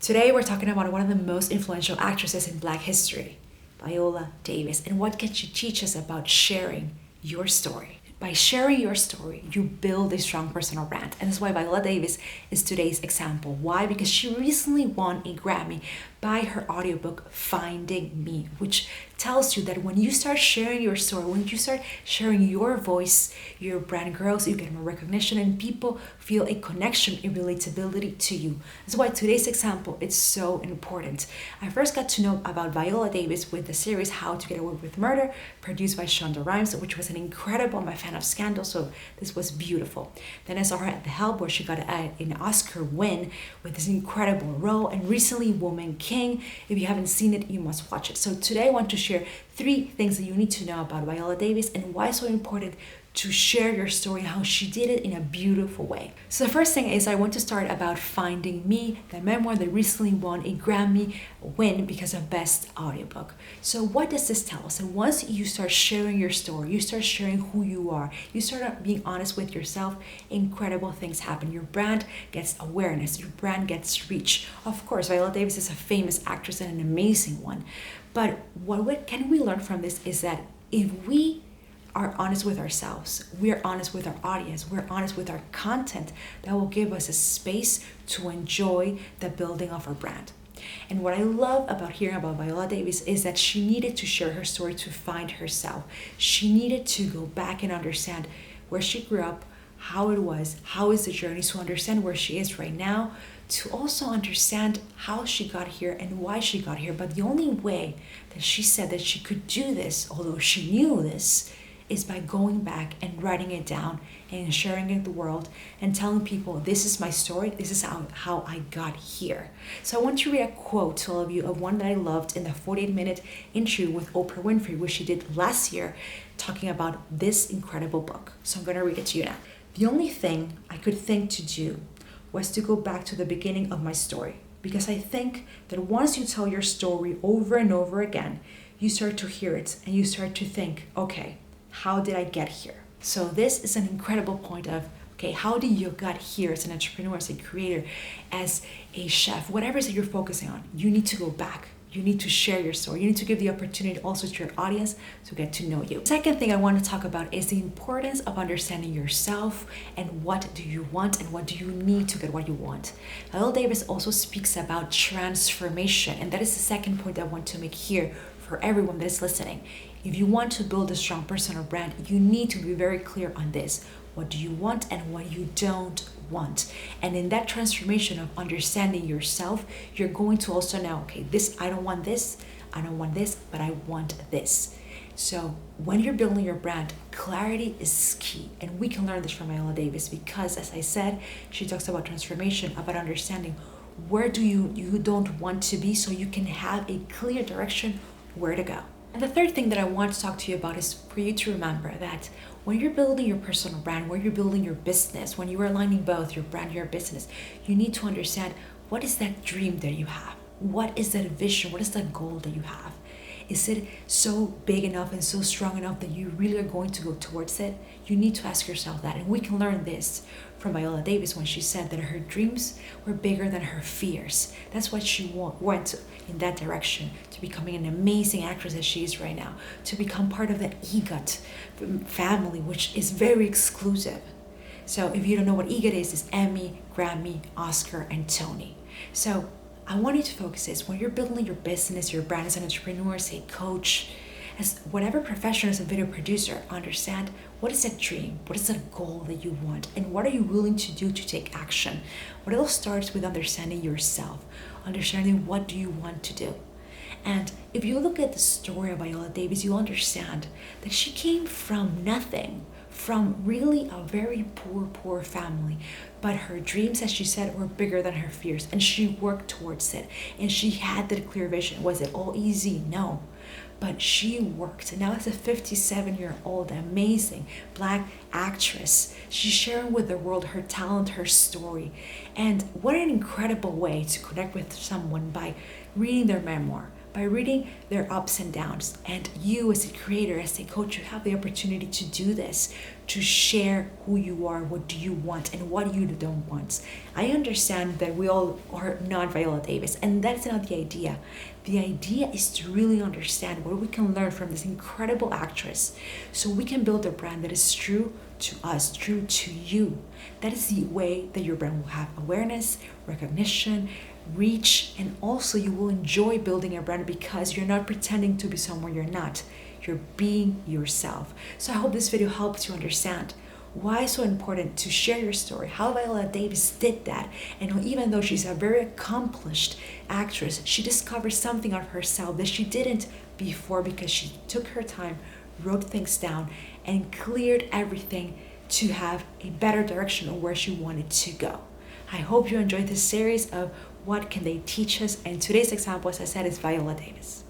Today we're talking about one of the most influential actresses in Black history, Viola Davis, and what can she teach us about sharing your story. By sharing your story, you build a strong personal brand. And that's why Viola Davis is today's example. Why? Because she recently won a Grammy by her audiobook Finding Me, which tells you that when you start sharing your story, when you start sharing your voice, your brand grows, you get more recognition, and people feel a connection, a relatability to you. That's why today's example is so important. I first got to know about Viola Davis with the series How to Get Away with Murder, produced by Shonda Rhimes, which was an incredible, I'm a fan of Scandal, so this was beautiful. Then I saw her at The Help, where she got an Oscar win with this incredible role, and recently Woman King. If you haven't seen it, you must watch it. So today I want to share 3 things that you need to know about Viola Davis and why it's so important to share your story, how she did it in a beautiful way. So the first thing is I want to start about Finding Me, the memoir that recently won a Grammy win because of Best Audiobook. So what does this tell us? And once you start sharing your story, you start sharing who you are, you start being honest with yourself, incredible things happen. Your brand gets awareness, your brand gets reach. Of course, Viola Davis is a famous actress and an amazing one. But what can we learn from this is that if we are honest with ourselves, we're honest with our audience, we're honest with our content, that will give us a space to enjoy the building of our brand. And what I love about hearing about Viola Davis is that she needed to share her story to find herself. She needed to go back and understand where she grew up, how it was, how is the journey, to understand where she is right now, to also understand how she got here and why she got here. But the only way that she said that she could do this, although she knew this, is by going back and writing it down and sharing it with the world and telling people, this is my story, this is how I got here. So I want to read a quote to all of you of one that I loved in the 48-minute interview with Oprah Winfrey, which she did last year, talking about this incredible book. So I'm going to read it to you now. The only thing I could think to do was to go back to the beginning of my story, because I think that once you tell your story over and over again, you start to hear it and you start to think, okay, how did I get here? So this is an incredible point of, okay, how did you get here as an entrepreneur, as a creator, as a chef, whatever it is that you're focusing on, you need to go back. You need to share your story. You need to give the opportunity also to your audience to get to know you. Second thing I want to talk about is the importance of understanding yourself and what do you want and what do you need to get what you want. Viola Davis also speaks about transformation, and that is the second point I want to make here for everyone that's listening. If you want to build a strong personal brand, you need to be very clear on this. What do you want and what you don't want? And in that transformation of understanding yourself, you're going to also know, okay, I don't want this, but I want this. So when you're building your brand, clarity is key. And we can learn this from Viola Davis because, as I said, she talks about transformation, about understanding where do you don't want to be, so you can have a clear direction where to go. And the third thing that I want to talk to you about is for you to remember that when you're building your personal brand, when you're building your business, when you are aligning both your brand and your business, you need to understand, what is that dream that you have? What is that vision? What is that goal that you have? Is it so big enough and so strong enough that you really are going to go towards it? You need to ask yourself that. And we can learn this from Viola Davis when she said that her dreams were bigger than her fears. That's why she went in that direction, to becoming an amazing actress as she is right now, to become part of that EGOT family, which is very exclusive. So if you don't know what EGOT is, it's Emmy, Grammy, Oscar, and Tony. So I want you to focus this. When you're building your business, your brand as an entrepreneur, as a coach, as whatever profession, as a video producer, understand what is that dream, what is that goal that you want, and what are you willing to do to take action. But it all starts with understanding yourself, understanding what do you want to do. And if you look at the story of Viola Davis, you'll understand that she came from nothing, from really a very poor family. But her dreams, as she said, were bigger than her fears, and she worked towards it. And she had that clear vision. Was it all easy? No. But she worked. And now as a 57-year-old, amazing Black actress, she's sharing with the world her talent, her story. And what an incredible way to connect with someone by reading their memoir, by reading their ups and downs. And you, as a creator, as a coach, you have the opportunity to do this, to share who you are, what do you want, and what you don't want. I understand that we all are not Viola Davis, and that's not the idea. The idea is to really understand what we can learn from this incredible actress so we can build a brand that is true to us, true to you. That is the way that your brand will have awareness, recognition, reach, and also you will enjoy building a brand because you're not pretending to be someone you're not. You're being yourself. So I hope this video helps you understand why it's so important to share your story, how Viola Davis did that, and even though she's a very accomplished actress, she discovered something of herself that she didn't before because she took her time, wrote things down, and cleared everything to have a better direction of where she wanted to go. I hope you enjoyed this series of what can they teach us, and today's example, as I said, is Viola Davis.